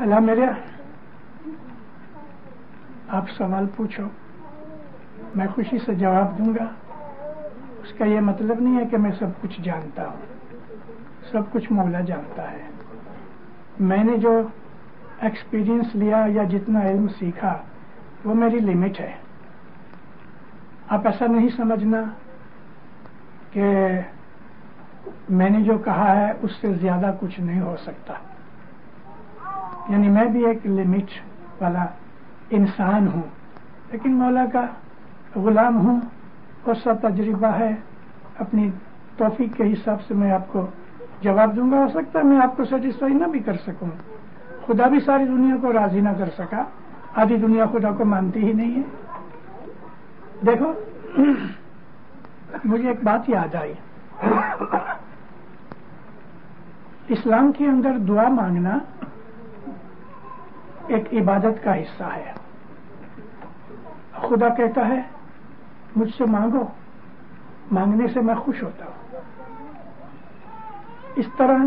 اللہ میرے آپ سوال پوچھو، میں خوشی سے جواب دوں گا۔ اس کا یہ مطلب نہیں ہے کہ میں سب کچھ جانتا ہوں، سب کچھ مولا جانتا ہے۔ میں نے جو ایکسپیرینس لیا یا جتنا علم سیکھا وہ میری لمٹ ہے۔ آپ ایسا نہیں سمجھنا کہ میں نے جو کہا ہے اس سے زیادہ کچھ نہیں ہو سکتا، یعنی میں بھی ایک لمٹ والا انسان ہوں، لیکن مولا کا غلام ہوں، اور سب تجربہ ہے۔ اپنی توفیق کے حساب سے میں آپ کو جواب دوں گا۔ ہو سکتا ہے میں آپ کو سیٹسفائی نہ بھی کر سکوں، خدا بھی ساری دنیا کو راضی نہ کر سکا، آدھی دنیا خدا کو مانتی ہی نہیں ہے۔ دیکھو مجھے ایک بات یاد آئی، اسلام کے اندر دعا مانگنا ایک عبادت کا حصہ ہے۔ خدا کہتا ہے مجھ سے مانگو، مانگنے سے میں خوش ہوتا ہوں۔ اس طرح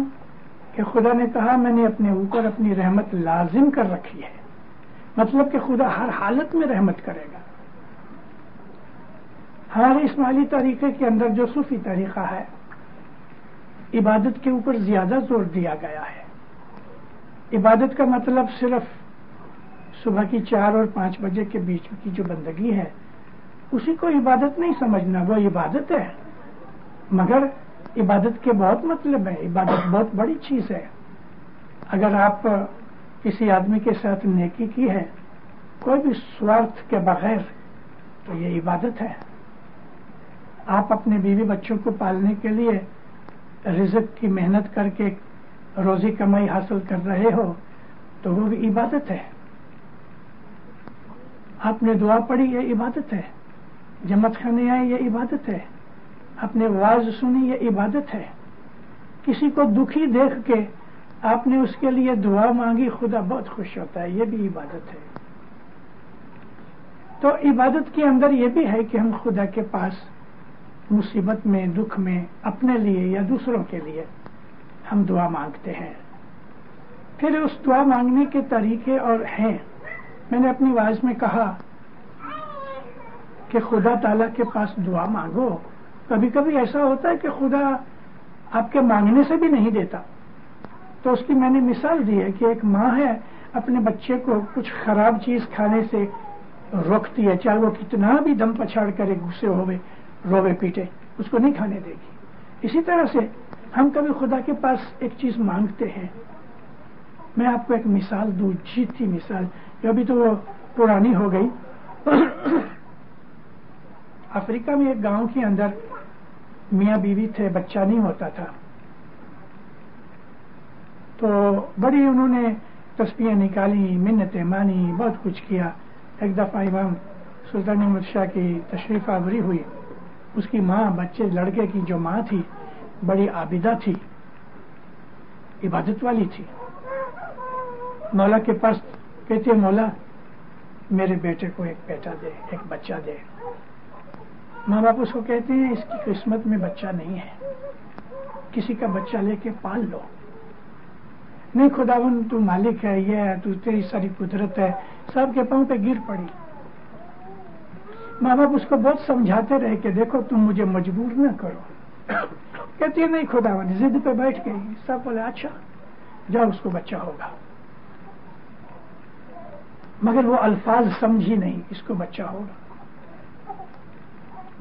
کہ خدا نے کہا میں نے اپنے اوپر اپنی رحمت لازم کر رکھی ہے، مطلب کہ خدا ہر حالت میں رحمت کرے گا۔ ہمارے اسماعیلی طریقے کے اندر جو صوفی طریقہ ہے، عبادت کے اوپر زیادہ زور دیا گیا ہے۔ عبادت کا مطلب صرف صبح کی 4 اور 5 بجے کے بیچ کی جو بندگی ہے اسی کو عبادت نہیں سمجھنا، وہ عبادت ہے، مگر عبادت کے بہت مطلب ہے۔ عبادت بہت بڑی چیز ہے۔ اگر آپ کسی آدمی کے ساتھ نیکی کی ہے کوئی بھی سوارتھ کے بغیر تو یہ عبادت ہے۔ آپ اپنے بیوی بچوں کو پالنے کے لیے رزق کی محنت کر کے روزی کمائی حاصل کر رہے ہو تو وہ بھی عبادت ہے۔ آپ نے دعا پڑھی، یہ عبادت ہے۔ جماعت خانے آئے، یہ عبادت ہے۔ آپ نے واعظ سنی، یہ عبادت ہے۔ کسی کو دکھی دیکھ کے آپ نے اس کے لیے دعا مانگی، خدا بہت خوش ہوتا ہے، یہ بھی عبادت ہے۔ تو عبادت کے اندر یہ بھی ہے کہ ہم خدا کے پاس مصیبت میں، دکھ میں، اپنے لیے یا دوسروں کے لیے ہم دعا مانگتے ہیں۔ پھر اس دعا مانگنے کے طریقے اور ہیں۔ میں نے اپنی واعظ میں کہا کہ خدا تعالیٰ کے پاس دعا مانگو۔ کبھی کبھی ایسا ہوتا ہے کہ خدا آپ کے مانگنے سے بھی نہیں دیتا، تو اس کی میں نے مثال دی ہے کہ ایک ماں ہے اپنے بچے کو کچھ خراب چیز کھانے سے روکتی ہے، چاہے وہ کتنا بھی دم پچھاڑ کرے، غصے ہوئے، روے پیٹے، اس کو نہیں کھانے دے گی۔ اسی طرح سے ہم کبھی خدا کے پاس ایک چیز مانگتے ہیں۔ میں آپ کو ایک مثال دوں، جیتی مثال، جو ابھی تو وہ پرانی ہو گئی۔ افریقہ میں ایک گاؤں کے اندر میاں بیوی تھے، بچہ نہیں ہوتا تھا، تو بڑی انہوں نے تسبیحیں نکالی، منتیں مانی، بہت کچھ کیا۔ ایک دفعہ امام سلطان احمد شاہ کی تشریف آوری ہوئی، اس کی ماں، بچے، لڑکے کی جو ماں تھی بڑی عابدہ تھی، عبادت والی تھی۔ مولا کے پاس کہتے ہیں مولا میرے بیٹے کو ایک بیٹا دے، ایک بچہ دے۔ ماں باپ اس کو کہتے ہیں اس کی قسمت میں بچہ نہیں ہے، کسی کا بچہ لے کے پال لو۔ نہیں خداوند تو مالک ہے، یہ ہے، تو تیری ساری قدرت ہے، سب کے پاؤں پہ گر پڑی۔ ماں باپ اس کو بہت سمجھاتے رہے کہ دیکھو تم مجھے مجبور نہ کرو۔ کہتی ہے نہیں خداوند، ضد پہ بیٹھ گئی۔ سب بولے اچھا جاؤ، اس کو بچہ ہوگا، مگر وہ الفاظ سمجھی نہیں، اس کو بچہ ہوگا۔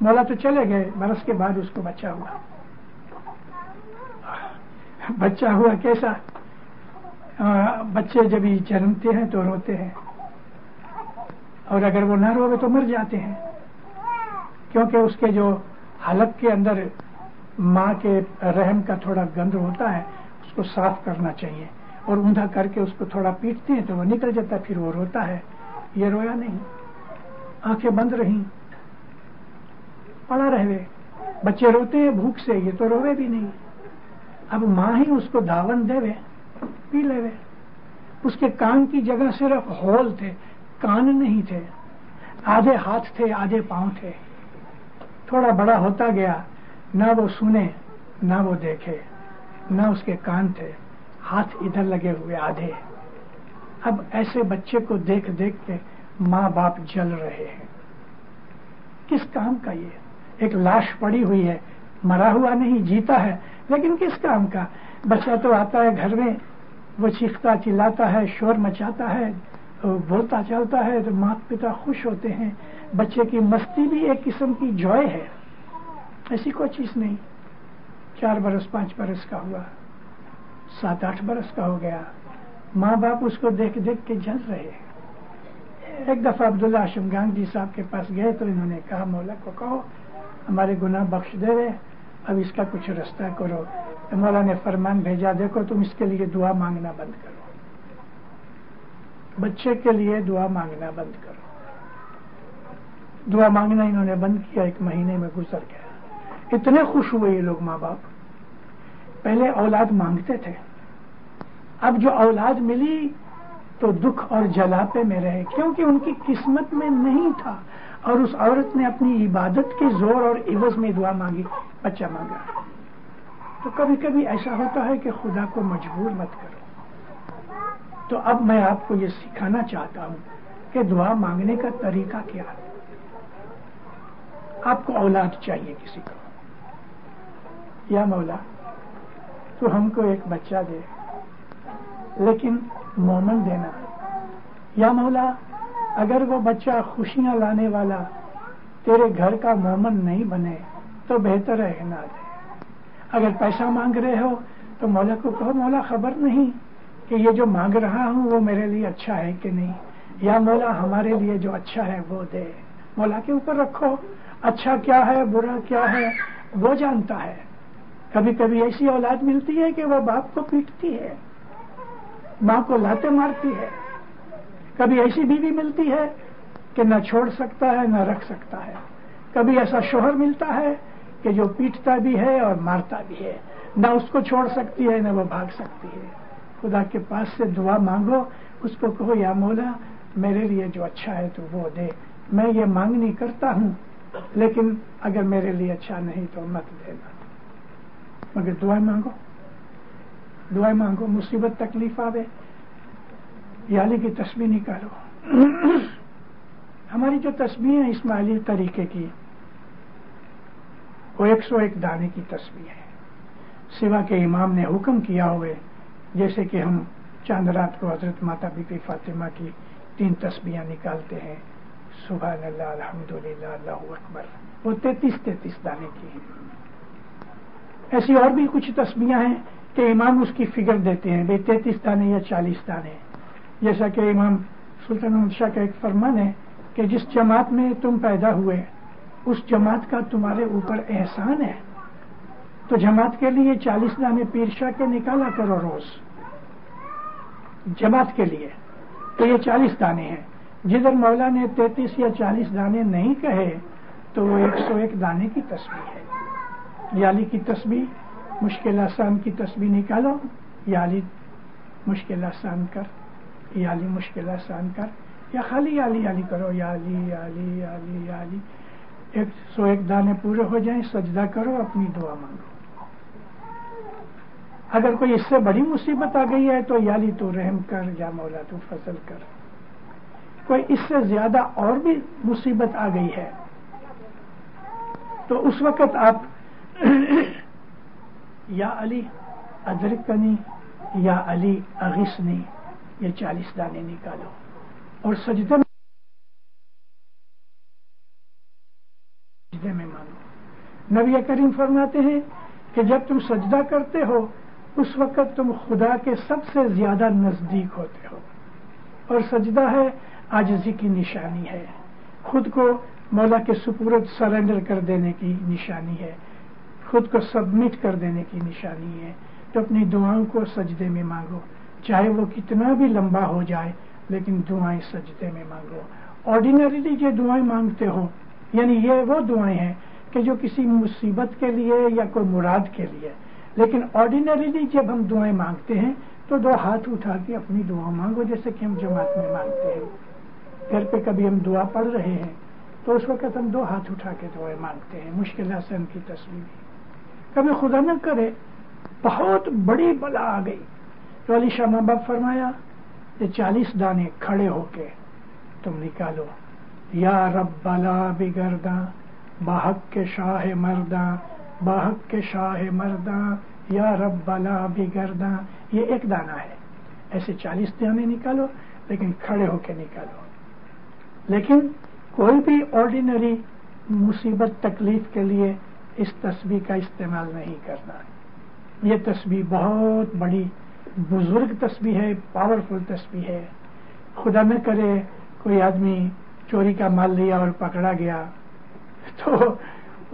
مولا تو چلے گئے، برس کے بعد اس کو بچہ ہوا۔ بچہ ہوا کیسا؟ بچے جب ہی جنمتے ہیں تو روتے ہیں، اور اگر وہ نہ روے تو مر جاتے ہیں، کیونکہ اس کے جو حلق کے اندر ماں کے رحم کا تھوڑا گند ہوتا ہے، اس کو صاف کرنا چاہیے، اور اوندا کر کے اس کو تھوڑا پیٹتے ہیں تو وہ نکل جاتا ہے، پھر وہ روتا ہے۔ یہ رویا نہیں، آنکھیں بند رہیں، پڑا رہے۔ بچے روتے ہیں بھوک سے، یہ تو روے بھی نہیں۔ اب ماں ہی اس کو داون دے پی لے۔ اس کے کان کی جگہ صرف ہول تھے، کان نہیں تھے، آدھے ہاتھ تھے، آدھے پاؤں تھے۔ تھوڑا بڑا ہوتا گیا، نہ وہ سنے نہ وہ دیکھے، نہ اس کے کان تھے، ہاتھ ادھر لگے ہوئے آدھے. اب ایسے بچے کو دیکھ دیکھ کے ماں باپ جل رہے ہیں. کس کام کا یہ؟ ایک لاش پڑی ہوئی ہے، مرا ہوا نہیں، جیتا ہے، لیکن کس کام کا؟ بچہ تو آتا ہے گھر میں، وہ چیختا چلاتا ہے، شور مچاتا ہے، بولتا چلتا ہے تو ماں پتا خوش ہوتے ہیں. بچے کی مستی بھی ایک قسم کی جوائے ہے. ایسی کوئی چیز نہیں. 4 برس 5 برس کا ہوا، 7 8 برس کا ہو گیا، ماں باپ اس کو دیکھ دیکھ کے جل رہے ہیں. ایک دفعہ عبداللہ ہاشم گانگی صاحب کے پاس گئے تو انہوں نے کہا مولا کو کہو ہمارے گناہ بخش دے رہے، اب اس کا کچھ رستہ کرو. تو مولا نے فرمان بھیجا دیکھو تم اس کے لیے دعا مانگنا بند کرو، بچے کے لیے دعا مانگنا بند کرو. دعا مانگنا انہوں نے بند کیا، 1 مہینے میں گزر گیا. اتنے خوش ہوئے یہ لوگ ماں باپ. پہلے اولاد مانگتے تھے، اب جو اولاد ملی تو دکھ اور جلاپے میں رہے، کیونکہ ان کی قسمت میں نہیں تھا. اور اس عورت نے اپنی عبادت کے زور اور عوض میں دعا مانگی، بچہ مانگا. تو کبھی کبھی ایسا ہوتا ہے کہ خدا کو مجبور مت کرو. تو اب میں آپ کو یہ سکھانا چاہتا ہوں کہ دعا مانگنے کا طریقہ کیا ہے. آپ کو اولاد چاہیے کسی کو، یا مولا تو ہم کو ایک بچہ دے لیکن مومن دینا. یا مولا اگر وہ بچہ خوشیاں لانے والا تیرے گھر کا مومن نہیں بنے تو بہتر ہے نہ دے. اگر پیسہ مانگ رہے ہو تو مولا کو کہو مولا خبر نہیں کہ یہ جو مانگ رہا ہوں وہ میرے لیے اچھا ہے کہ نہیں، یا مولا ہمارے لیے جو اچھا ہے وہ دے. مولا کے اوپر رکھو، اچھا کیا ہے برا کیا ہے وہ جانتا ہے. کبھی کبھی ایسی اولاد ملتی ہے کہ وہ باپ کو پیٹتی ہے، ماں کو لاتے مارتی ہے. کبھی ایسی بیوی ملتی ہے کہ نہ چھوڑ سکتا ہے نہ رکھ سکتا ہے. کبھی ایسا شوہر ملتا ہے کہ جو پیٹتا بھی ہے اور مارتا بھی ہے، نہ اس کو چھوڑ سکتی ہے نہ وہ بھاگ سکتی ہے. خدا کے پاس سے دعا مانگو، اس کو کہو یا مولا میرے لیے جو اچھا ہے تو وہ دے. میں یہ مانگنی کرتا ہوں لیکن اگر میرے لیے اچھا نہیں تو مت دینا. مگر دعائیں مانگو، دعائیں مانگو. مصیبت تکلیف آوے یا علی کی تسبیح نکالو. ہماری جو تسبیح ہے اسماعیلی طریقے کی وہ 101 دانے کی تسبیح ہے، سوا کے امام نے حکم کیا ہوئے. جیسے کہ ہم چاند رات کو حضرت ماتا بی بی فاطمہ کی 3 تسبیحاں نکالتے ہیں، سبحان اللہ الحمدللہ اللہ اکبر، وہ 33 دانے کی ہیں. ایسی اور بھی کچھ تسبیحاں ہیں کہ امام اس کی فگر دیتے ہیں بھئی 33 دانے یا 40 دانے. جیسا کہ امام سلطان احمد شاہ کا ایک فرمان ہے کہ جس جماعت میں تم پیدا ہوئے اس جماعت کا تمہارے اوپر احسان ہے، تو جماعت کے لیے 40 دانے پیر شاہ کے نکالا کرو روز جماعت کے لیے. تو یہ 40 دانے ہیں. جدھر مولا نے 33 یا 40 دانے نہیں کہے تو وہ 101 دانے کی تسبیح ہے. یا علی کی تسبیح، مشکل آسان کی تسبیح نکالو، یا علی مشکل آسان کر، یا علی مشکل آسان کر، یا خالی یا علی کرو، یا علی یا علی یا علی یا علی. 101 دانے پورے ہو جائیں سجدہ کرو، اپنی دعا مانگو. اگر کوئی اس سے بڑی مصیبت آ گئی ہے تو یا علی تو رحم کر، یا مولا تو فضل کر. کوئی اس سے زیادہ اور بھی مصیبت آ گئی ہے تو اس وقت آپ یا علی ادرکنی یا علی اغثنی یہ 40 دانے نکالو اور سجدے میں مانگو. نبی کریم فرماتے ہیں کہ جب تم سجدہ کرتے ہو اس وقت تم خدا کے سب سے زیادہ نزدیک ہوتے ہو. اور سجدہ ہے عاجزی کی نشانی ہے، خود کو مولا کے سپرد سرنڈر کر دینے کی نشانی ہے، خود کو سبمٹ کر دینے کی نشانی ہے. تو اپنی دعاؤں کو سجدے میں مانگو، چاہے وہ کتنا بھی لمبا ہو جائے لیکن دعائیں سجدے میں مانگو. آرڈینریلی جو دعائیں مانگتے ہو یعنی یہ وہ دعائیں ہیں کہ جو کسی مصیبت کے لیے یا کوئی مراد کے لیے، لیکن آرڈینریلی جب ہم دعائیں مانگتے ہیں تو 2 ہاتھ اٹھا کے اپنی دعا مانگو جیسے کہ ہم جماعت میں مانگتے ہیں. گھر پہ کبھی ہم دعا پڑھ رہے ہیں تو اس وقت ہم 2 ہاتھ اٹھا کے دعائیں مانگتے ہیں. مشکل آسان کی تسبیح. کبھی خدا نہ کرے بہت بڑی بلا آ گئی تو علی شاہ محبوب فرمایا یہ 40 دانے کھڑے ہو کے تم نکالو. یا رب بلا بگرداں باحق کے شاہ مرداں، باحق کے شاہ مرداں، یا رب بلا بگرداں. یہ ایک دانہ ہے. ایسے 40 دانے نکالو لیکن کھڑے ہو کے نکالو. لیکن کوئی بھی آرڈینری مصیبت تکلیف کے لیے اس تسبیح کا استعمال نہیں کرنا. یہ تسبیح بہت بڑی بزرگ تسبیح ہے، پاورفل تسبیح ہے. خدا نہ کرے کوئی آدمی چوری کا مال لیا اور پکڑا گیا تو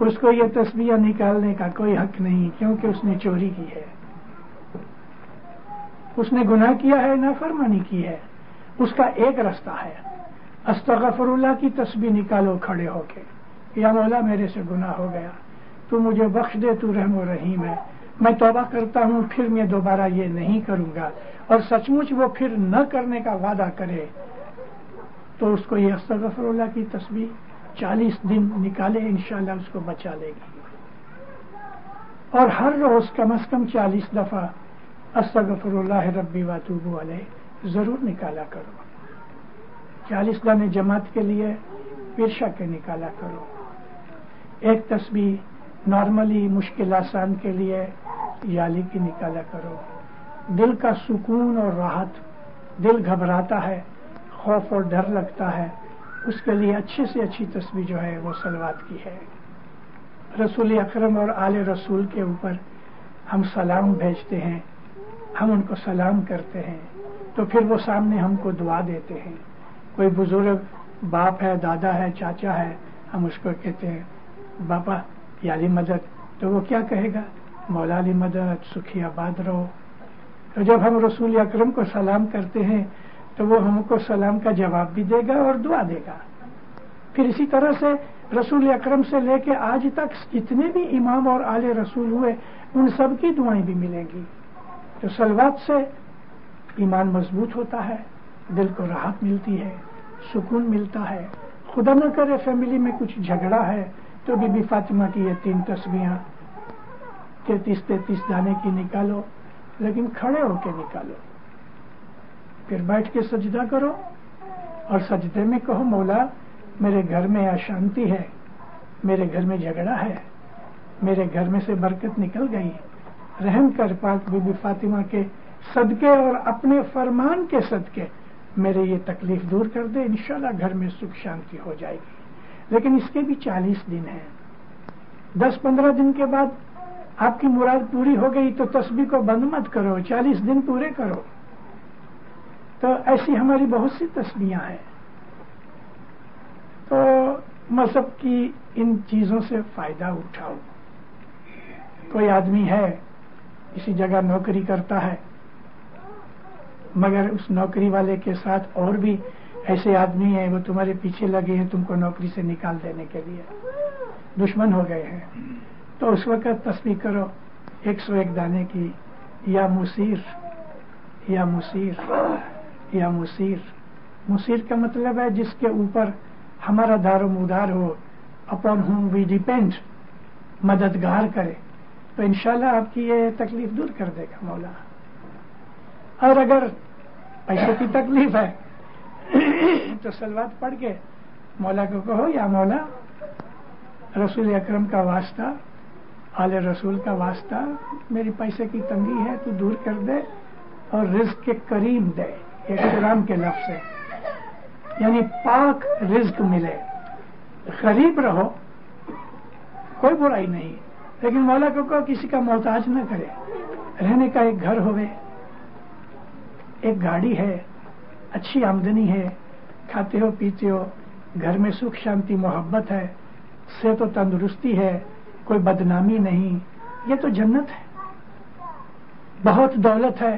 اس کو یہ تسبیح نکالنے کا کوئی حق نہیں، کیونکہ اس نے چوری کی ہے، اس نے گناہ کیا ہے، نافرمانی کی ہے. اس کا ایک رستہ ہے، استغفر اللہ کی تسبیح نکالو کھڑے ہو کے. یا مولا میرے سے گناہ ہو گیا، تو مجھے بخش دے، تو رحم و رحیم ہے، میں توبہ کرتا ہوں، پھر میں دوبارہ یہ نہیں کروں گا. اور سچ مچ وہ پھر نہ کرنے کا وعدہ کرے تو اس کو یہ استغفر اللہ کی تسبیح 40 دن نکالے، انشاءاللہ اس کو بچا لے گی. اور ہر روز کم از کم 40 دفعہ استغفر اللہ ربی واتوب علیہ ضرور نکالا کرو. 40 دانے جماعت کے لیے ورشا کے نکالا کرو. ایک تسبیح نارملی مشکل آسان کے لیے یالی کی نکالا کرو. دل کا سکون اور راحت، دل گھبراتا ہے، خوف اور ڈر لگتا ہے، اس کے لیے اچھی سے اچھی تسبیح جو ہے وہ صلوات کی ہے. رسول اکرم اور آل رسول کے اوپر ہم سلام بھیجتے ہیں، ہم ان کو سلام کرتے ہیں تو پھر وہ سامنے ہم کو دعا دیتے ہیں. کوئی بزرگ باپ ہے، دادا ہے، چاچا ہے، ہم اس کو کہتے ہیں باپا یا علی مدد، تو وہ کیا کہے گا؟ مولا علی مدد، سکھی آباد رہو. تو جب ہم رسول اکرم کو سلام کرتے ہیں تو وہ ہم کو سلام کا جواب بھی دے گا اور دعا دے گا. پھر اسی طرح سے رسول اکرم سے لے کے آج تک جتنے بھی امام اور آل رسول ہوئے ان سب کی دعائیں بھی ملیں گی. تو صلوات سے ایمان مضبوط ہوتا ہے، دل کو راحت ملتی ہے، سکون ملتا ہے. خدا نہ کرے فیملی میں کچھ جھگڑا ہے تو بی بی فاطمہ کی یہ 3 تسبیحاں 33 دانے کی نکالو، لیکن کھڑے ہو کے نکالو. پھر بیٹھ کے سجدہ کرو اور سجدے میں کہو مولا میرے گھر میں اشانتی ہے، میرے گھر میں جھگڑا ہے، میرے گھر میں سے برکت نکل گئی، رحم کر. پاک بی بی فاطمہ کے صدقے اور اپنے فرمان کے صدقے میرے یہ تکلیف دور کر دے، انشاءاللہ گھر میں سکھ شانتی ہو جائے گی. لیکن اس کے بھی 40 دن ہیں. 10-15 دن کے بعد آپ کی مراد پوری ہو گئی تو تسبیح کو بند مت کرو، 40 دن پورے کرو. تو ایسی ہماری بہت سی تسبیحاں ہیں. تو مذہب کی ان چیزوں سے فائدہ اٹھاؤ. کوئی آدمی ہے کسی جگہ نوکری کرتا ہے، مگر اس نوکری والے کے ساتھ اور بھی ایسے آدمی ہیں وہ تمہارے پیچھے لگے ہیں تم کو نوکری سے نکال دینے کے لیے، دشمن ہو گئے ہیں. تو اس وقت تسبیح کرو 101 دانے کی، یا مسیر یا مسیر یا مسیر. مسیر کا مطلب ہے جس کے اوپر ہمارا دار و مدار ہو، اپون ہوں وی ڈیپینڈ، مددگار کرے. تو انشاءاللہ آپ کی یہ تکلیف دور کر دے گا مولا. اور اگر پیسوں کی تکلیف ہے تو صلوات پڑھ کے مولا کو کہو یا مولا رسول اکرم کا واسطہ، آل رسول کا واسطہ، میری پیسے کی تنگی ہے تو دور کر دے اور رزق کے کریم دے. یہ قرآن کے لفظ ہے، یعنی پاک رزق ملے. غریب رہو کوئی برائی نہیں، لیکن مولا کو کہو کسی کا محتاج نہ کرے. رہنے کا ایک گھر ہوئے، ایک گاڑی ہے، اچھی آمدنی ہے، کھاتے ہو پیتے ہو، گھر میں سکھ شانتی محبت ہے، صحت و تندرستی ہے، کوئی بدنامی نہیں. یہ تو جنت ہے. بہت دولت ہے،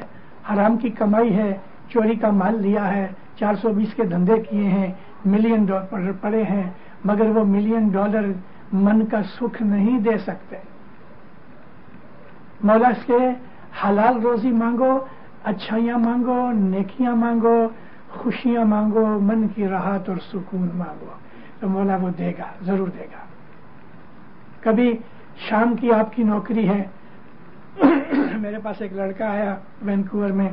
حرام کی کمائی ہے، چوری کا مال لیا ہے، 420 کے دھندے کیے ہیں، $1,000,000 پڑے ہیں، مگر وہ $1,000,000 من کا سکھ نہیں دے سکتے. مولا سے حلال روزی مانگو، اچھائیاں مانگو، نیکیاں مانگو، خوشیاں مانگو، من کی راحت اور سکون مانگو تو مولا وہ دے گا، ضرور دے گا. کبھی شام کی آپ کی نوکری ہے میرے پاس ایک لڑکا آیا وینکوور میں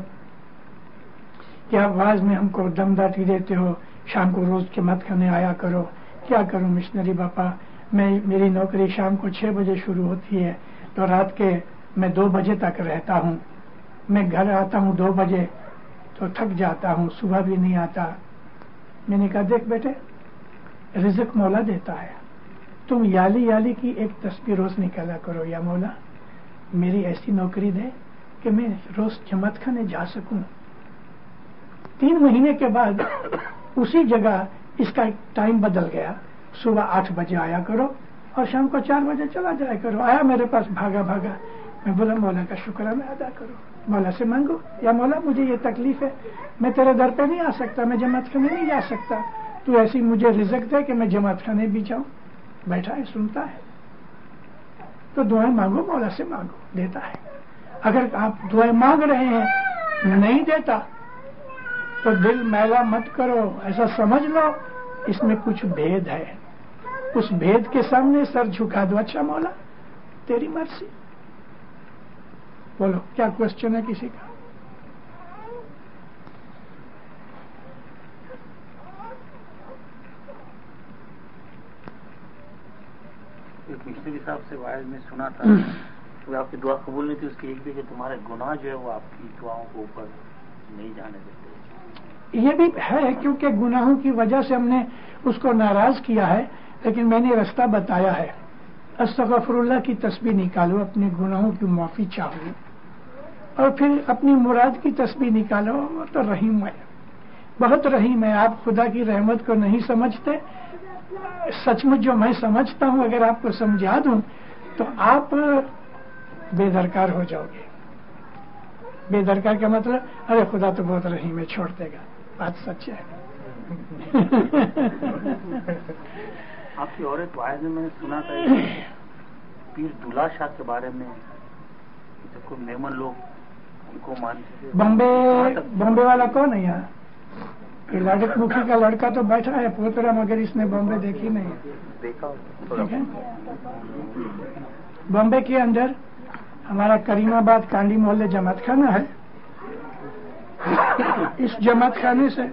کہ آپ واز میں ہم کو دم داٹی دیتے ہو, شام کو روز جماعت کرنے آیا کرو. کیا کروں مشنری باپا, میری نوکری شام کو 6 بجے شروع ہوتی ہے تو رات کے میں 2 بجے تک رہتا ہوں. میں گھر آتا ہوں 2 بجے تو تھک جاتا ہوں, صبح بھی نہیں آتا. میں نے کہا دیکھ بیٹے, رزق مولا دیتا ہے, تم یالی یالی کی ایک تصویر روز نکالا کرو, یا مولا میری ایسی نوکری دے کہ میں روز جماعت کھانے جا سکوں. 3 مہینے کے بعد اسی جگہ اس کا ٹائم بدل گیا, صبح 8 بجے آیا کرو اور شام کو 4 بجے چلا جایا کرو. آیا میرے پاس بھاگا بھاگا. میں بولا مولا کا شکرانہ ادا کرو, مولا سے مانگو, یا مولا مجھے یہ تکلیف ہے, میں تیرے در پہ نہیں آ سکتا, میں جماعت کھانے نہیں جا سکتا, تو ایسی مجھے رزق دے کہ میں جماعت کھانے بھی جاؤں. بیٹھا ہے سنتا ہے. تو دعائیں مانگو, مولا سے مانگو, دیتا ہے. اگر آپ دعائیں مانگ رہے ہیں نہیں دیتا تو دل میلا مت کرو, ایسا سمجھ لو اس میں کچھ بھید ہے. اس بھید کے سامنے سر جھکا دو, اچھا مولا تیری مرضی. بولو کیا کوشچن ہے کسی کا؟ ایک مشنری صاحب سے واعظ میں سنا تھا کہ آپ کی دعا قبول نہیں تھی, اس کی ایک بھی کہ تمہارے گناہ جو ہے وہ آپ کی دعاؤں کو اوپر نہیں جانے دیتے. یہ بھی ہے کیونکہ گناہوں کی وجہ سے ہم نے اس کو ناراض کیا ہے, لیکن میں نے رستہ بتایا ہے. استغفر اللہ کی تسبیح نکالو, اپنے گناہوں کی معافی چاہو, اور پھر اپنی مراد کی تسبیح نکالو. وہ تو رحیم ہے, بہت رحیم ہے. آپ خدا کی رحمت کو نہیں سمجھتے. سچ مچ جو میں سمجھتا ہوں اگر آپ کو سمجھا دوں تو آپ بے درکار ہو جاؤ گے. بے درکار کا مطلب ارے خدا تو بہت رحیم ہے, چھوڑ دے گا. بات سچ ہے. آپ کی اور ایک واعظ میں نے سنا تھا پیر دلہا شاہ کے بارے میں, کوئی میمن لوگ ان کو مانتے. بامبے والا کون ہے یہاں؟ لاڈک مکھی کا لڑکا تو بیٹھا ہے پوترا, مگر اس نے بامبے دیکھی نہیں. بامبے کے اندر ہمارا کریم آباد کانڈی محلے جماعت خانہ ہے. اس جماعت خانے سے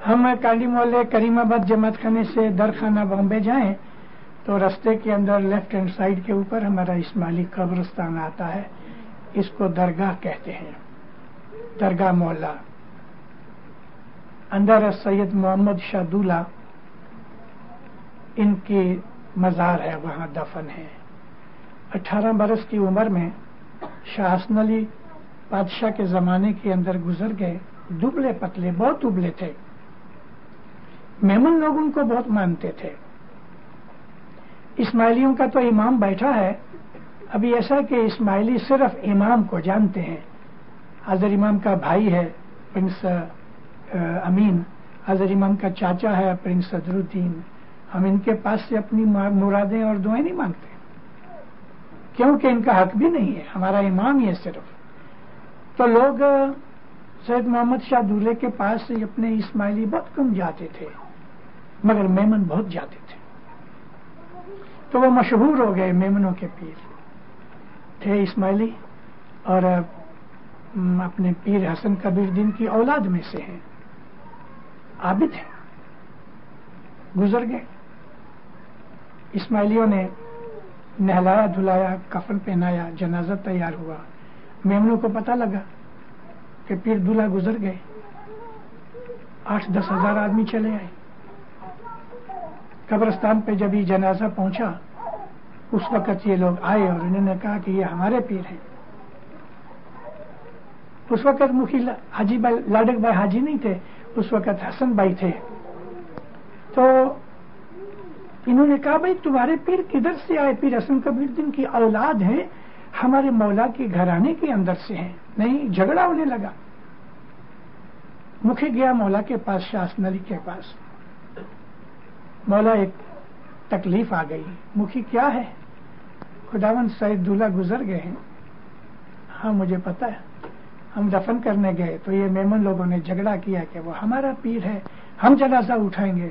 ہم کانڈی محلے کریم آباد جماعت خانے سے درخانہ بامبے جائیں تو رستے کے اندر لیفٹ ہینڈ سائڈ کے اوپر ہمارا اسماعیلی قبرستان آتا ہے. اس کو درگاہ کہتے ہیں, درگاہ محلہ. اندر سید محمد شاہ دولہ ان کی مزار ہے, وہاں دفن ہے. 18 برس کی عمر میں شاہ حسن علی بادشاہ کے زمانے کے اندر گزر گئے. دبلے پتلے, بہت دبلے تھے. میمن لوگ ان کو بہت مانتے تھے. اسماعیلیوں کا تو امام بیٹھا ہے. ابھی ایسا کہ اسماعیلی صرف امام کو جانتے ہیں. حضرت امام کا بھائی ہے پرنس امین, حضرت امام کا چاچا ہے پرنس صدر الدین. ہم ان کے پاس سے اپنی مرادیں اور دعائیں نہیں مانگتے کیونکہ ان کا حق بھی نہیں ہے. ہمارا امام ہی ہے صرف. تو لوگ سید محمد شاہ دولے کے پاس سے اپنے اسماعیلی بہت کم جاتے تھے, مگر میمن بہت جاتے تھے. تو وہ مشہور ہو گئے. میمنوں کے پیر تھے اسماعیلی, اور اپنے پیر حسن کبیر دین کی اولاد میں سے ہیں. عابد ہیں, گزر گئے. اسماعیلیوں نے نہلایا دھلایا, کفن پہنایا, جنازہ تیار ہوا. میمنوں کو پتہ لگا کہ پیر دلہا گزر گئے. 8-10 ہزار آدمی چلے آئے. قبرستان پہ جب یہ جنازہ پہنچا اس وقت یہ لوگ آئے اور انہوں نے کہا کہ یہ ہمارے پیر ہیں. اس وقت مخی حاجی بھائی, لاڈک بھائی حاجی نہیں تھے, اس وقت حسن بھائی تھے. تو انہوں نے کہا بھائی تمہارے پیر کدھر سے آئے؟ پیر حسن کبیر دین کی اولاد ہیں, ہمارے مولا کے گھرانے کے اندر سے ہیں. نہیں, جھگڑا ہونے لگا. مکھی گیا مولا کے پاس, شاہ حسن علی کے پاس. مولا ایک تکلیف آ گئی. مکھی کیا ہے؟ خداوند سید دولہ گزر گئے ہیں. ہاں مجھے پتا ہے. ہم دفن کرنے گئے تو یہ میمن لوگوں نے جھگڑا کیا کہ وہ ہمارا پیر ہے, ہم جنازہ اٹھائیں گے.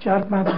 4-5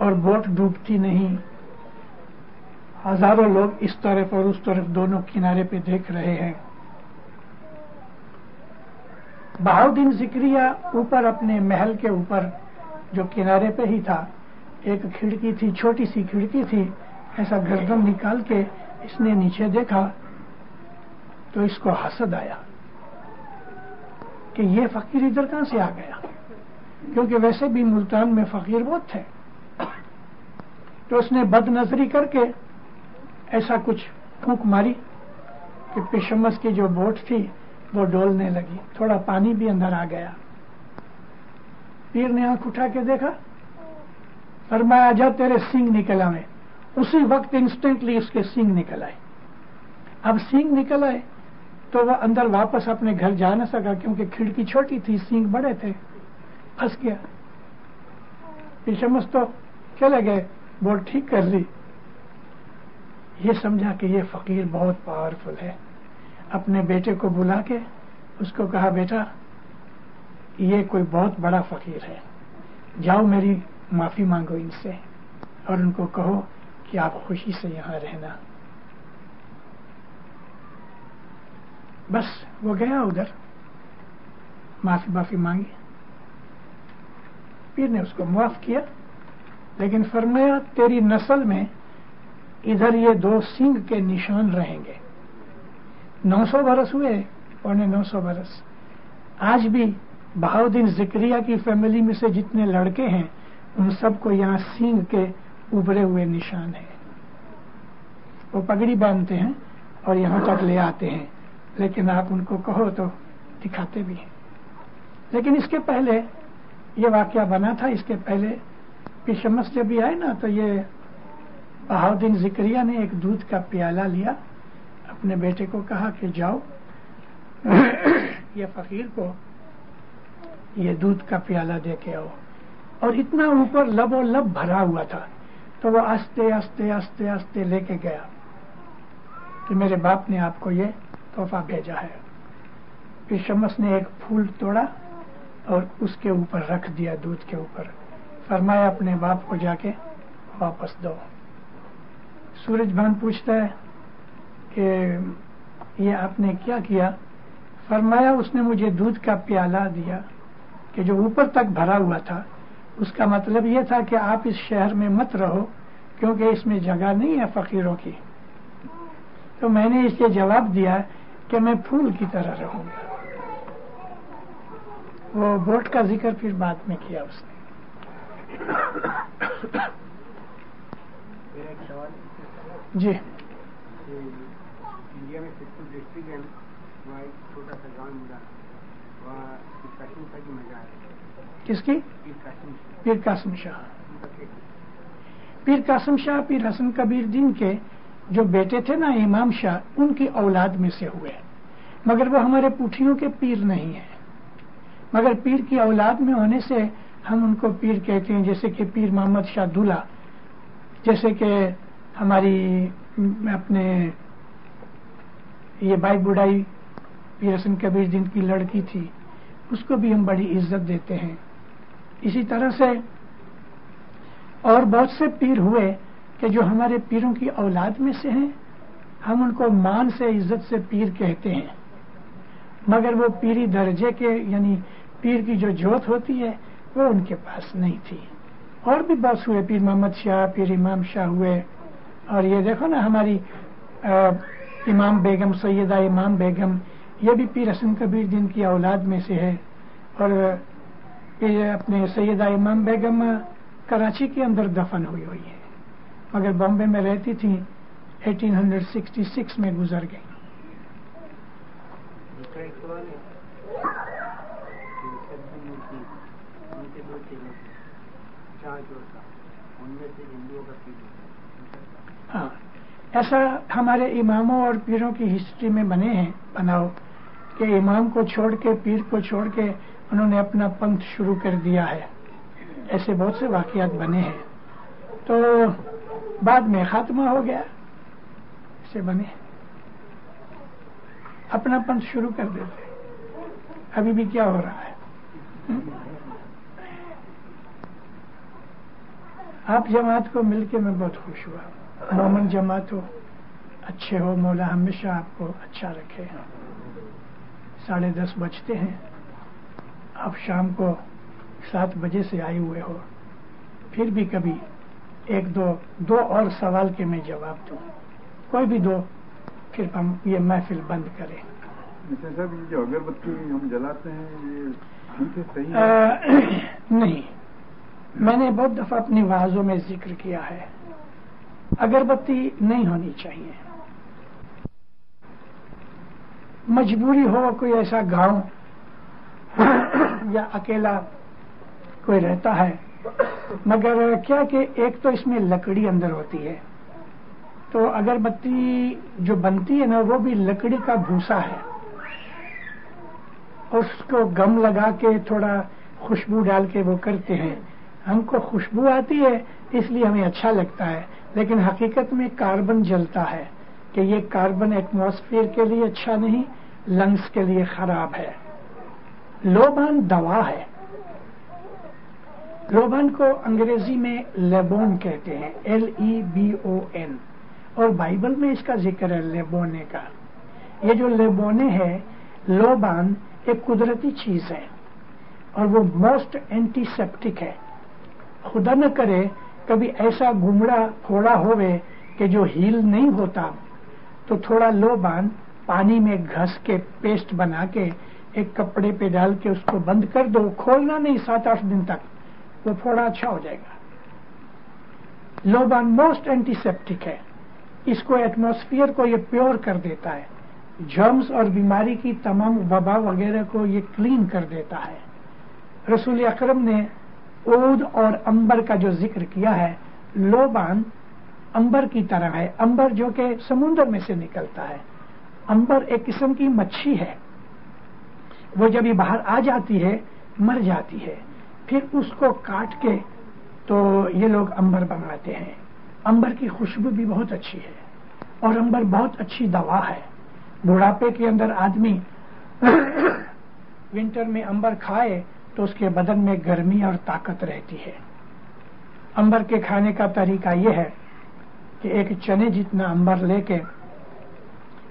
اور بوٹ ڈوبتی نہیں. ہزاروں لوگ اس طرف اور اس طرف دونوں کنارے پہ دیکھ رہے ہیں. بہاؤدین ذکریہ اوپر اپنے محل کے اوپر جو کنارے پہ ہی تھا، ایک کھڑکی تھی، چھوٹی سی کھڑکی تھی. ایسا گردن نکال کے اس نے نیچے دیکھا تو اس کو حسد آیا کہ یہ فقیر ادھر کہاں سے آ گیا، کیونکہ ویسے بھی ملتان میں فقیر بہت تھے. تو اس نے بد نظری کر کے ایسا کچھ پھونک ماری کہ پیشمس کی جو بوٹ تھی وہ ڈولنے لگی، تھوڑا پانی بھی اندر آ گیا. پیر نے آنکھ اٹھا کے دیکھا، فرمایا جا تیرے سینگ نکل آئے. اسی وقت انسٹنٹلی اس کے سینگ نکل آئے. اب سینگ نکل آئے تو وہ اندر واپس اپنے گھر جا نہ سکا، کیونکہ کھڑکی چھوٹی تھی، سینگ بڑے تھے. پھنس گیا. پیشمس تو چلے گئے، بوٹ ٹھیک کر لی. یہ سمجھا کہ یہ فقیر بہت پاورفل ہے. اپنے بیٹے کو بلا کے اس کو کہا، بیٹا یہ کوئی بہت بڑا فقیر ہے، جاؤ میری معافی مانگو ان سے اور ان کو کہو کہ آپ خوشی سے یہاں رہنا. بس وہ گیا ادھر، معافی مانگی. پیر نے اس کو معاف کیا، لیکن فرمایا تیری نسل میں ادھر یہ 2 سینگ کے نشان رہیں گے. 900 برس ہوئے، 950 برس. آج بھی بہاؤدین ذکریہ کی فیملی میں سے جتنے لڑکے ہیں ان سب کو یہاں سینگ کے ابھرے ہوئے نشان ہیں. وہ پگڑی باندھتے ہیں اور یہاں تک لے آتے ہیں، لیکن آپ ان کو کہو تو دکھاتے بھی ہیں. لیکن اس کے پہلے یہ واقعہ بنا تھا. اس کے پہلے پیشمس جب بھی آئے نا تو یہ بہاؤدین ذکریہ نے ایک دودھ کا پیالہ لیا، اپنے بیٹے کو کہا کہ جاؤ یہ فقیر کو یہ دودھ کا پیالہ دے کے آؤ. اور اتنا اوپر لب و لب بھرا ہوا تھا تو وہ آستے آستے آستے آستے لے کے گیا کہ میرے باپ نے آپ کو یہ تحفہ بھیجا ہے. پھر شمس نے ایک پھول توڑا اور اس کے اوپر رکھ دیا، دودھ کے اوپر. فرمایا اپنے باپ کو جا کے واپس دو. سورج بھان پوچھتا ہے کہ یہ آپ نے کیا کیا؟ فرمایا اس نے مجھے دودھ کا پیالہ دیا کہ جو اوپر تک بھرا ہوا تھا. اس کا مطلب یہ تھا کہ آپ اس شہر میں مت رہو کیونکہ اس میں جگہ نہیں ہے فقیروں کی. تو میں نے اس کے جواب دیا کہ میں پھول کی طرح رہوں گا. وہ بوٹ کا ذکر پھر بعد میں کیا اس نے. ایک سوال جی. انڈیا میں سکھ ڈسٹرکٹ ہے، وہاں ایک چھوٹا سا گاؤں ملا، وہاں قاسم شاہ کی مزار ہے. کس کی؟ پیر قاسم شاہ. پیر قاسم شاہ پیر حسن کبیر دین کے جو بیٹے تھے نا امام شاہ، ان کی اولاد میں سے ہوئے، مگر وہ ہمارے پوٹھیوں کے پیر نہیں ہیں. مگر پیر کی اولاد میں ہونے سے ہم ان کو پیر کہتے ہیں. جیسے کہ پیر محمد شاہ دولہ، جیسے کہ ہماری اپنے یہ بائی بڑائی پیر حسن کبیر دین کی لڑکی تھی، اس کو بھی ہم بڑی عزت دیتے ہیں. اسی طرح سے اور بہت سے پیر ہوئے کہ جو ہمارے پیروں کی اولاد میں سے ہیں، ہم ان کو مان سے عزت سے پیر کہتے ہیں، مگر وہ پیری درجے کے یعنی پیر کی جو جوت ہوتی ہے وہ ان کے پاس نہیں تھی. اور بھی بہت ہوئے، پیر محمد شاہ، پیر امام شاہ ہوئے. اور یہ دیکھو نا ہماری امام بیگم، سیدہ امام بیگم، یہ بھی پیر حسن کبیر دین کی اولاد میں سے ہے. اور اپنے سیدہ امام بیگم کراچی کے اندر دفن ہوئی ہے، مگر بامبے میں رہتی تھیں. 1866 میں گزر گئی. دوسرا ایک سوال ہے ان کے 2 چیلے تھے، 4 جوڑ کا، ان میں سے ہندوؤں کا پیر ہوتا ہے. ہاں، ایسا ہمارے اماموں اور پیروں کی ہسٹری میں بنے ہیں بناؤ کہ امام کو چھوڑ کے، پیر کو چھوڑ کے انہوں نے اپنا پنتھ شروع کر دیا ہے. ایسے بہت سے واقعات بنے ہیں. تو بعد میں خاتمہ ہو گیا، ایسے بنے اپنا پنتھ شروع کر دیتے. ابھی بھی کیا ہو رہا ہے؟ آپ جماعت کو مل کے میں بہت خوش ہوا. مومن جماعت ہو, اچھے ہو, مولا ہمیشہ آپ کو اچھا رکھے. 10:30 بجتے ہیں, آپ شام کو 7 بجے سے آئے ہوئے ہو. پھر بھی کبھی ایک دو اور سوال کے میں جواب دوں, کوئی بھی دو, پھر ہم یہ محفل بند کریں. صاحب یہ جو اگربتی ہم جلاتے ہیں یہ ٹھیک ہے, صحیح ہے؟ نہیں, میں نے بہت دفعہ اپنی وعظوں میں ذکر کیا ہے, اگربتی نہیں ہونی چاہیے. مجبوری ہو, کوئی ایسا گاؤں یا اکیلا کوئی رہتا ہے, مگر کیا کہ ایک تو اس میں لکڑی اندر ہوتی ہے, تو اگربتی جو بنتی ہے نا وہ بھی لکڑی کا بھوسا ہے, اس کو گم لگا کے تھوڑا خوشبو ڈال کے وہ کرتے ہیں. ہم کو خوشبو آتی ہے اس لیے ہمیں اچھا لگتا ہے, لیکن حقیقت میں کاربن جلتا ہے کہ یہ کاربن ایٹماسفیئر کے لیے اچھا نہیں, لنگس کے لیے خراب ہے. لوبان دوا ہے. لوبان کو انگریزی میں لیبون کہتے ہیں, LEBON, اور بائبل میں اس کا ذکر ہے لیبونے کا. یہ جو لیبونے ہے, لوبان ایک قدرتی چیز ہے اور وہ موسٹ اینٹی سیپٹک ہے. خدا نہ کرے کبھی ایسا گمڑا پھوڑا ہوئے کہ جو ہیل نہیں ہوتا, تو تھوڑا لوبان پانی میں گھس کے پیسٹ بنا کے ایک کپڑے پہ ڈال کے اس کو بند کر دو, کھولنا نہیں 7-8 دن تک, وہ پھوڑا اچھا ہو جائے گا. لوبان موسٹ اینٹی سیپٹک ہے. اس کو ایٹماسفیئر کو یہ پیور کر دیتا ہے, جرمز اور بیماری کی تمام وبا وغیرہ کو یہ کلین کر دیتا ہے. رسول اکرم نے عود اور امبر کا جو ذکر کیا ہے, لوبان امبر کی طرح ہے. امبر جو کہ سمندر میں سے نکلتا ہے. امبر ایک قسم کی مچھی ہے, وہ جب یہ باہر آ جاتی ہے مر جاتی ہے, پھر اس کو کاٹ کے تو یہ لوگ امبر بناتے ہیں. امبر کی خوشبو بھی بہت اچھی ہے اور امبر بہت اچھی دوا ہے. بڑھاپے کے اندر آدمی ونٹر میں امبر کھائے تو اس کے بدن میں گرمی اور طاقت رہتی ہے. امبر کے کھانے کا طریقہ یہ ہے کہ ایک چنے جتنا امبر لے کے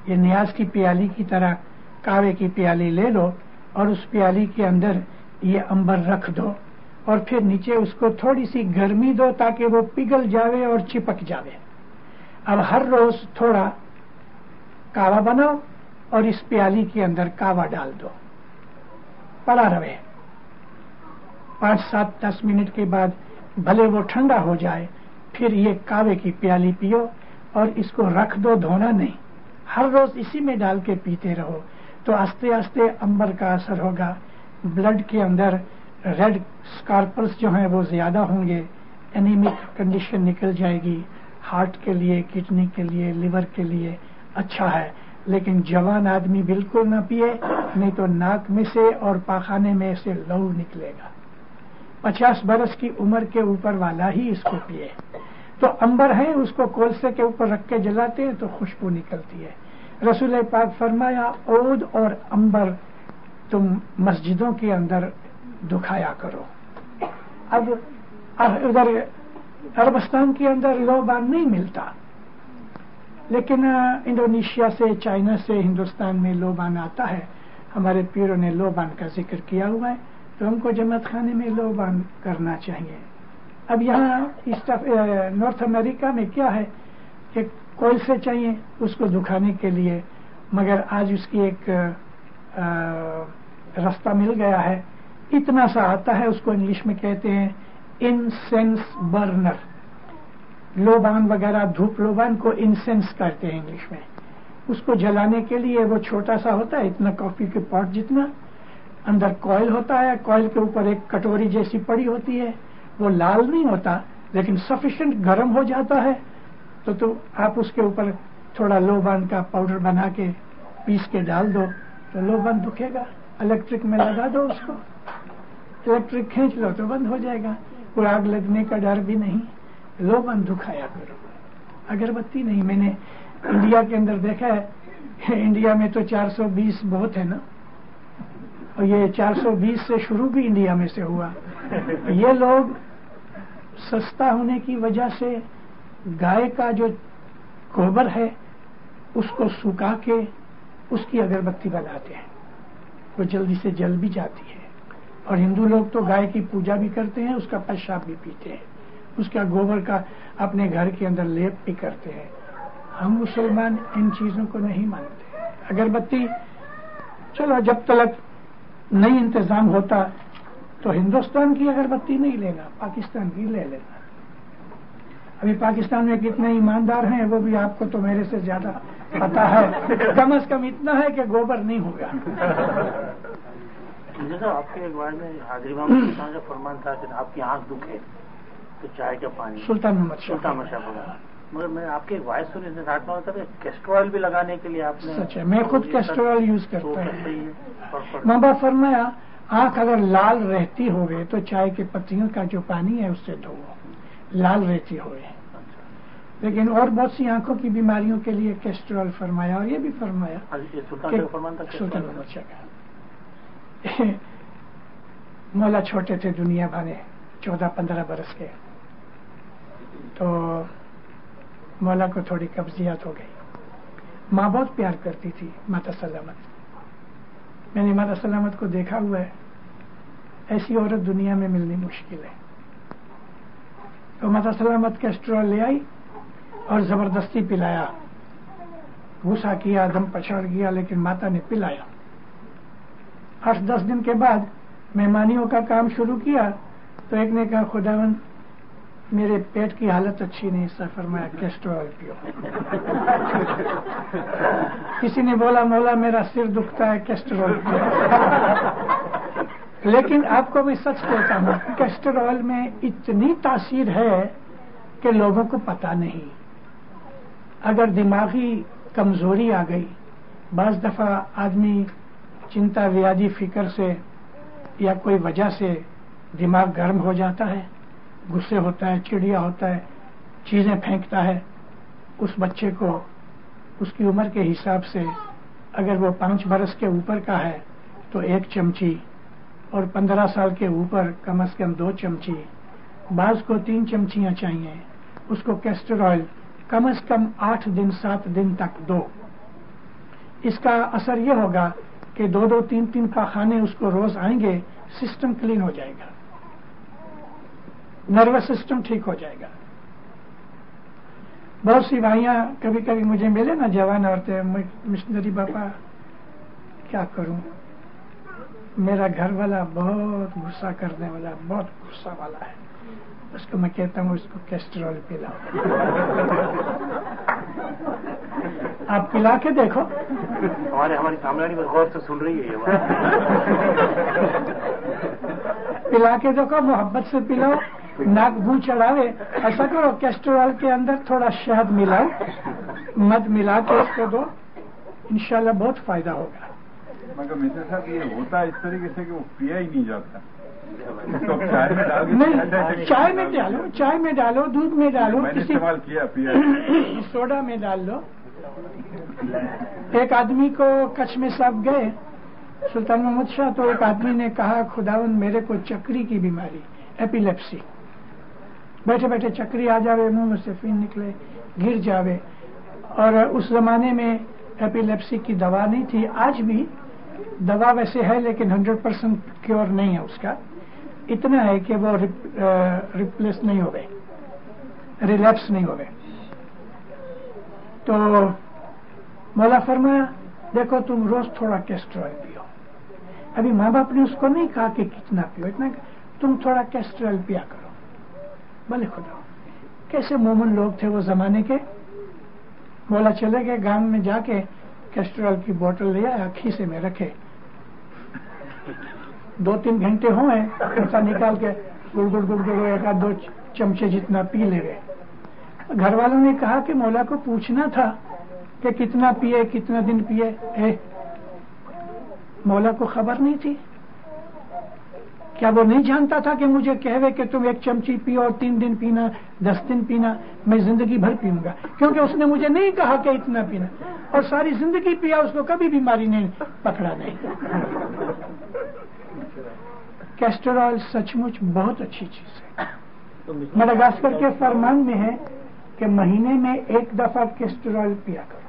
یہ نیاز کی پیالی کی طرح کاوے کی پیالی لے لو اور اس پیالی کے اندر یہ امبر رکھ دو اور پھر نیچے اس کو تھوڑی سی گرمی دو تاکہ وہ پگھل جاوے اور چپک جاوے. اب ہر روز تھوڑا کاوا بناؤ اور اس پیالی کے اندر کاوا ڈال دو, پڑا رہے. 5-7-10 منٹ کے بعد بھلے وہ ٹھنڈا ہو جائے, پھر یہ کاوے کی پیالی پیو اور اس کو رکھ دو, دھونا نہیں. ہر روز اسی میں ڈال کے پیتے رہو تو آہستہ آہستہ امبر کا اثر ہوگا. بلڈ کے اندر ریڈ اسکارپلس جو ہیں وہ زیادہ ہوں گے, اینیمک کنڈیشن نکل جائے گی. ہارٹ کے لیے, کڈنی کے لیے, لیور کے لیے اچھا ہے. لیکن جوان آدمی بالکل نہ پیے, نہیں تو ناک میں سے اور پاخانے میں سے لہو نکلے گا. 50 برس کی عمر کے اوپر والا ہی اس کو پیے. تو امبر ہے, اس کو کولسے کے اوپر رکھ کے جلاتے ہیں تو خوشبو نکلتی ہے. رسول پاک فرمایا عود اور امبر تم مسجدوں کے اندر دکھایا کرو. اب ادھر عربستان کے اندر لوبان نہیں ملتا, لیکن انڈونیشیا سے, چائنا سے ہندوستان میں لوبان آتا ہے. ہمارے پیروں نے لوبان کا ذکر کیا ہوا ہے, تو ہم کو جماعت خانے میں لوبان کرنا چاہیے. اب یہاں نارتھ امریکہ میں کیا ہے کہ کوئل سے چاہیے اس کو دکھانے کے لیے, مگر آج اس کی ایک راستہ مل گیا ہے, اتنا سا آتا ہے, اس کو انگلش میں کہتے ہیں انسینس برنر. لوبان وغیرہ, دھوپ لوبان کو انسینس کہتے ہیں انگلش میں. اس کو جلانے کے لیے وہ چھوٹا سا ہوتا ہے, اتنا کافی کے پاٹ جتنا, اندر کوئل ہوتا ہے, کوئل کے اوپر ایک کٹوری جیسی پڑی ہوتی ہے. وہ لال نہیں ہوتا لیکن سفیشینٹ گرم ہو جاتا ہے, تو آپ اس کے اوپر تھوڑا لوبان کا پاؤڈر بنا کے پیس کے ڈال دو تو لوبان دکھے گا. الیکٹرک میں لگا دو اس کو, الیکٹرک کھینچ لو تو بند ہو جائے گا. کوئی آگ لگنے کا ڈر بھی نہیں. لوبان دکھایا کرو, اگربتی نہیں. میں نے انڈیا کے اندر دیکھا ہے, انڈیا میں تو 420 بہت ہے نا, اور یہ 420 سے شروع بھی انڈیا میں سے ہوا. یہ لوگ سستا ہونے کی وجہ سے گائے کا جو گوبر ہے اس کو سکھا کے اس کی اگربتی بناتے ہیں، وہ جلدی سے جل بھی جاتی ہے. اور ہندو لوگ تو گائے کی پوجا بھی کرتے ہیں، اس کا پیشاب بھی پیتے ہیں، اس کا گوبر کا اپنے گھر کے اندر لیپ بھی کرتے ہیں. ہم مسلمان ان چیزوں کو نہیں مانتے. اگربتی چلو جب تک نہیں انتظام ہوتا تو ہندوستان کی اگربتی نہیں لینا، پاکستان کی لے لینا. ابھی پاکستان میں کتنے ایماندار ہیں وہ بھی آپ کو تو میرے سے زیادہ پتا ہے. کم از کم اتنا ہے کہ گوبر نہیں ہوگا. جیسا آپ کے ایک بار میں حاضری محمد کا فرمان تھا کہ آپ کی آنکھ دکھے تو چائے کا پانی سلطان محمد شاہ ہوگا. مگر میں آپ کی ایک وائس سنی اس نے ساتھ میں ہوتا ہے کیسٹر آئل بھی لگانے کے لیے آپ نے. سچ ہے، میں خود کیسٹر آئل یوز کرتا ہوں. ماں باپ فرمایا آنکھ اگر لال رہتی ہوئے تو چائے کی پتیوں کا جو پانی ہے اس سے دھو، لال رہتی ہوئے. لیکن اور بہت سی آنکھوں کی بیماریوں کے لیے کیسٹر آئل فرمایا. اور یہ بھی فرمایا سلطان محمد شاہ کا. مولا چھوٹے تھے دنیا بھانے 14-15 برس کے، تو مولا کو تھوڑی قبضیات ہو گئی. ماں بہت پیار کرتی تھی ماتا سلامت. میں نے ماتا سلامت کو دیکھا ہوا ہے، ایسی عورت دنیا میں ملنی مشکل ہے. تو ماتا سلامت کیسٹر آئل لے آئی اور زبردستی پلایا. غصہ کیا، دم پچھاڑ گیا، لیکن ماتا نے پلایا. 8-10 دن کے بعد مہمانیوں کا کام شروع کیا تو ایک نے کہا خداوند میرے پیٹ کی حالت اچھی نہیں، اس نے فرمایا کیسٹر آئل پیو. کسی نے بولا مولا میرا سر دکھتا ہے، کیسٹر آئل پیو. لیکن آپ کو میں سچ کہتا ہوں کیسٹر آئل میں اتنی تاثیر ہے کہ لوگوں کو پتا نہیں. اگر دماغی کمزوری آ گئی، بعض دفعہ آدمی چنتا ویادی فکر سے یا کوئی وجہ سے دماغ گرم ہو جاتا ہے، غصے ہوتا ہے، چڑیا ہوتا ہے، چیزیں پھینکتا ہے. اس بچے کو اس کی عمر کے حساب سے اگر وہ 5 برس کے اوپر کا ہے تو 1 چمچی، اور 15 سال کے اوپر کم از کم 2 چمچی، بعض کو 3 چمچیاں چاہیے. اس کو کیسٹر آئل کم از کم 8 دن 7 دن تک دو. اس کا اثر یہ ہوگا کہ 2-2 3-3 پاخانے اس کو روز آئیں گے، سسٹم کلین ہو جائے گا، نروس سسٹم ٹھیک ہو جائے گا. بہت سی بھائیاں کبھی کبھی مجھے ملے نا، جوان عورتیں، مشنری باپا کیا کروں، میرا گھر والا بہت غصہ کرنے والا، بہت غصہ والا ہے. اس کو میں کہتا ہوں اس کو کیسٹر آئل پلاؤ. آپ پلا کے دیکھو. ہماری کامرانی غور سے سن رہی ہے یہ بات. پلا کے دیکھو، محبت سے پلاؤ، ناک منہ چڑھاوے. ایسا کرو کیسٹر آئل کے اندر تھوڑا شہد ملاؤ، مد ملا کے اس کو دو، انشاءاللہ بہت فائدہ ہوگا. مگر میرے ساتھ یہ ہوتا ہے اس طریقے سے کہ وہ پیا ہی نہیں جاتا. نہیں، چائے میں ڈالو، چائے میں ڈالو، دودھ میں ڈالو، میں نے استعمال کیا، پیا سوڈا میں ڈال لو. ایک آدمی کو کچھ میں صاحب گئے سلطان محمد شاہ، تو ایک آدمی نے کہا خداوند میرے کو چکری کی بیماری، ایپیلیپسی، بیٹھے بیٹھے چکری آ جاوے، منہ میں سے فین نکلے، گر جاوے. اور اس زمانے میں ایپیلیپسی کی دوا نہیں تھی. آج بھی دوا ویسے ہے لیکن 100% کیور نہیں ہے. اس کا اتنا ہے کہ وہ ریپلیس نہیں ہو گئے، ریلیپس نہیں ہو گئے. تو مولا فرمایا دیکھو تم روز تھوڑا کیسٹر آئل پیو. ابھی ماں باپ نے اس کو نہیں کہا کہ کتنا پیو، اتنا تم تھوڑا کیسٹر آئل پیا کرو. بھلے خدا کیسے مومن لوگ تھے وہ زمانے کے. مولا چلے گئے گاؤں میں، جا کے کیسٹر آئل کی بوتل لے آیا، کھیسے میں رکھے. 2-3 گھنٹے ہوئے، ایسا نکال کے گڑ گڑ گڑ گڑ 1-2 چمچے جتنا پی لے گئے. گھر والوں نے کہا کہ مولا کو پوچھنا تھا کہ کتنا پیے، کتنا دن پیے. مولا کو خبر نہیں تھی؟ کیا وہ نہیں جانتا تھا کہ مجھے کہوے کہ تم 1 چمچی پیو اور 3 دن پینا، 10 دن پینا، میں زندگی بھر پیوں گا؟ کیونکہ اس نے مجھے نہیں کہا کہ اتنا پینا، اور ساری زندگی پیا، اس کو کبھی بیماری نہیں پکڑا نہیں. کیسٹر آئل سچ مچ بہت اچھی چیز ہے. مڈغاسکر کے فرمان میں ہے کہ مہینے میں 1 دفعہ کیسٹر آئل پیا کرو.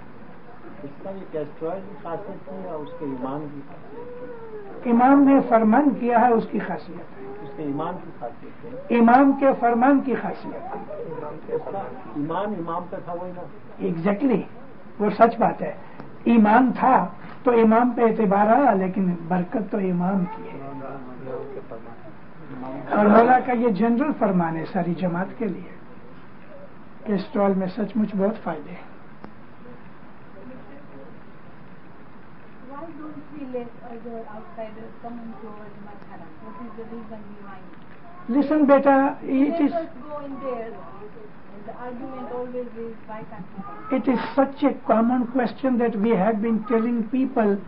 اس کا یہ کیسٹرائل کی خاصیت ہے یا اس کے ایمان کی خاصیت ہے؟ امام نے فرمان کیا ہے اس کی خاصیت ہے. اس کے ایمان کی خاصیت ہے. امام کے فرمان کی خاصیت ہے. اس کا ایمان امام پہ تھا وہی نا. ایگزیکٹلی وہ سچ بات ہے. ایمان تھا تو امام پہ اعتبار آیا لیکن برکت تو امام کی ہے. اور مولا کا یہ جنرل فرمان ہے ساری جماعت کے لیے. کیسٹرول میں سچ مچ بہت فائدے ہیں. Why don't we let other outsiders come into our Jamaat Khana? What is the reason behind? Listen beta, Let us go in there and the argument always is why can't we come? it is such a common question that we have been telling people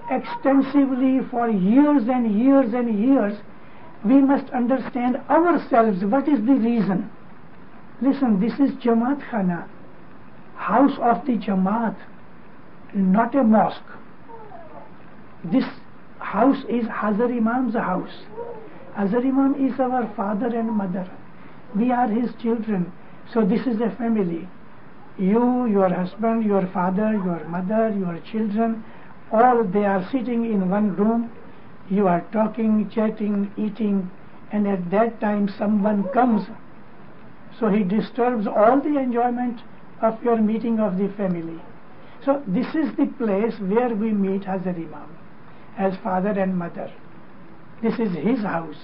extensively for years and years and years. We must understand ourselves what is the reason. Listen, this is Jamaat Khana, house of the Jamaat, not a mosque. This house is Hazar Imam's house. Hazar Imam is our father and mother. We are his children. So this is a family. You, your husband, your father, your mother, your children, all they are sitting in one room. You are talking, chatting, eating, and at that time someone comes. So he disturbs all the enjoyment of your meeting of the family. So this is the place where we meet Hazar Imam as father and mother. This is his house.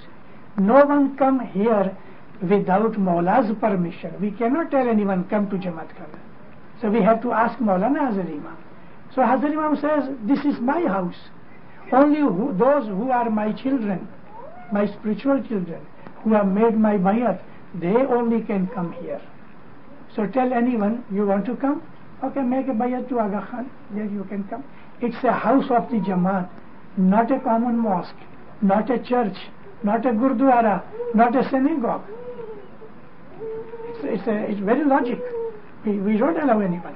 No one come here without Maula's permission. We cannot tell anyone come to Jamaat Khana. So we have to ask Maulana Hazar Imam. So Hazar Imam says, this is my house. Only those who are my children, my spiritual children, who have made my bayat, they only can come here. So tell anyone, you want to come? Okay, make a bayat to Aga Khan, there you can come. It's a house of the Jamaat, not a common mosque, not a church, not a gurdwara, not a synagogue. It's very logic. We don't allow anyone.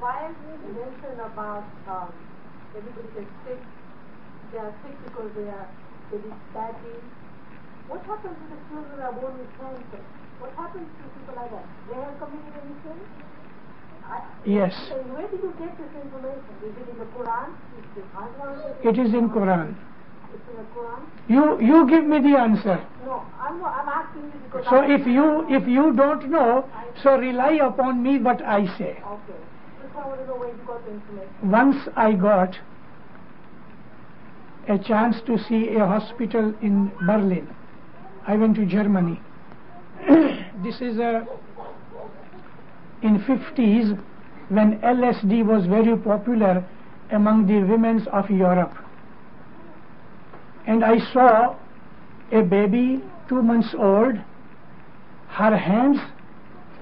Why you mention about everybody gets sick? They are sick because they did badly. What happens to the children who are born with cancer? What happens to people like that? They have committed any sin? Yes. And where did you get this information? Is it in the Quran? It is in Quran. It's in the Quran? You give me the answer. No, I'm asking you because. So if you don't know, so rely upon me what I say. Okay. Just I want to know where you got the information. Once I got a chance to see a hospital in Berlin. I went to Germany. This is in 50s when LSD was very popular among the women of Europe. And I saw a baby 2 months old. Her hands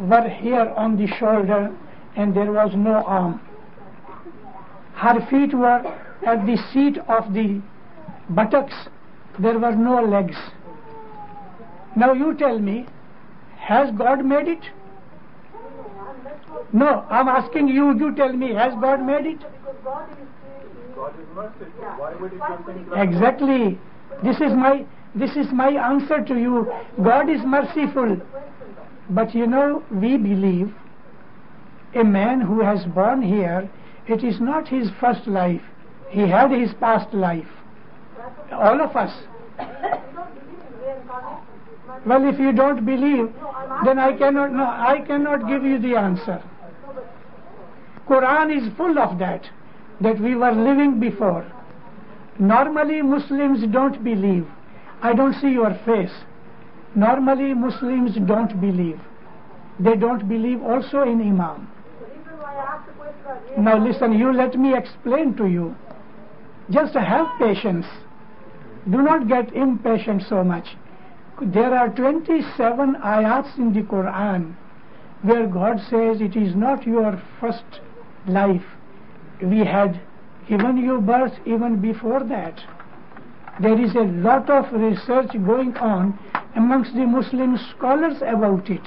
were here on the shoulder and there was no arm. Her feet were at the seat of the buttocks. There were no legs. Now you tell me, has God made it? No, I'm asking you, you tell me, has God made it? God is merciful. Why would he do things like Exactly. This is my answer to you. God is merciful. But you know, we believe a man who has born here, it is not his first life. He had his past life. All of us. Well, if you don't believe, then I cannot give you the answer. Quran is full of that we were living before. Normally Muslims don't believe. I don't see your face. Normally Muslims don't believe. They don't believe also in Imam. Now listen, you let me explain to you. Just have patience. Do not get impatient so much. There are 27 ayats in the Quran where God says it is not your first life. We had given you birth even before that. There is a lot of research going on amongst the Muslim scholars about it.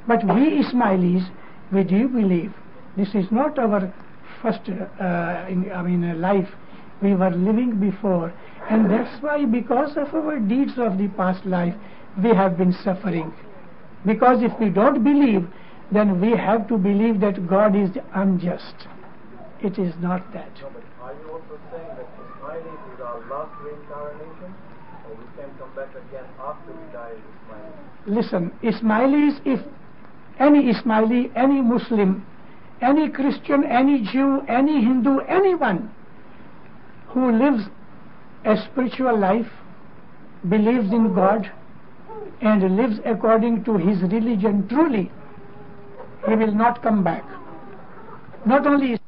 But we Ismailis, we do believe This is not our first life. We were living before, and that's why, because of our deeds of the past life, we have been suffering. Because if we don't believe, then we have to believe that God is unjust. It is not that. No, but are you also saying that Ismailis is our last reincarnation, or we can come back again after we die as Ismailis? Listen, Ismailis, if any Ismaili, any Muslim, any Christian, any Jew, any Hindu, anyone who lives a spiritual life, believes in God, and lives according to his religion truly, he will not come back. Not only,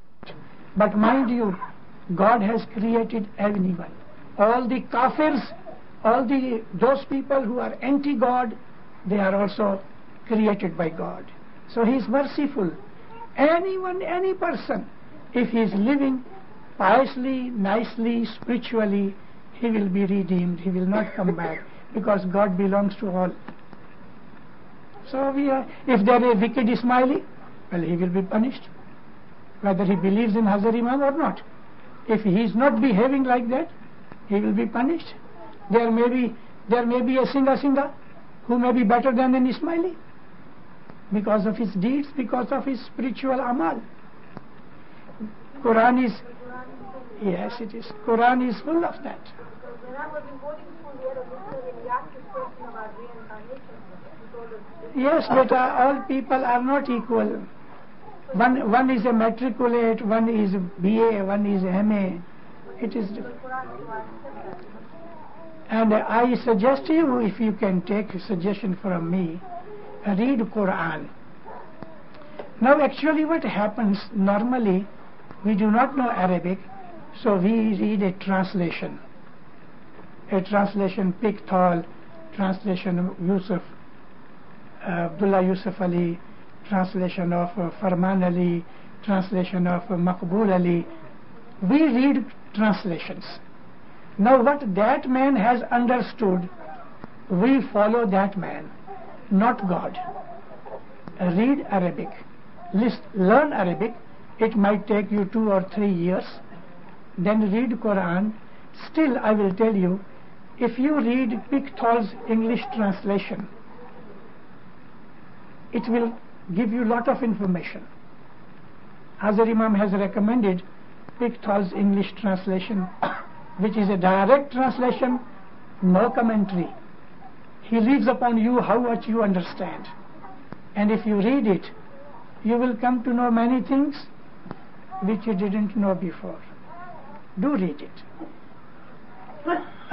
but mind you, God has created everyone. All the kafirs, those people who are anti-God, they are also created by God. So he is merciful. Anyone, any person, if he is living piously, nicely, spiritually, he will be redeemed. He will not come back, because God belongs to all. So if there is a wicked Ismaili, well, he will be punished, whether he believes in Hazar Imam or not. If he is not behaving like that, he will be punished. There may be a Singha who may be better than an Ismaili, because of his deeds, because of his spiritual amal. Quran is, yes, it is. Quran is full of that. When I was in boarding school, we had a lecturer and he asked this question about reincarnation. He told us, Yes, beta, all people are not equal. One is a matriculate, one is BA, one is MA. It is different. And I suggest you, if you can take a suggestion from me, read Quran. Now actually what happens, normally we do not know Arabic, so we read a translation. A translation, Pickthall, translation Yusuf, Abdullah Yusuf Ali, translation of Farman Ali, translation of Maqbul Ali. We read translations. Now what that man has understood, we follow that man, not God. Read Arabic, learn Arabic. It might take you 2 or 3 years. Then read Quran. Still, I will tell you, if you read Pickthall's English translation, it will give you a lot of information. Hazar Imam has recommended Pickthall's English translation, which is a direct translation, no commentary. He leaves upon you how much you understand. And if you read it, you will come to know many things which you didn't know before. Do read it.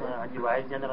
હજી vice જે અંદર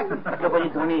એટલે પછી ધોની.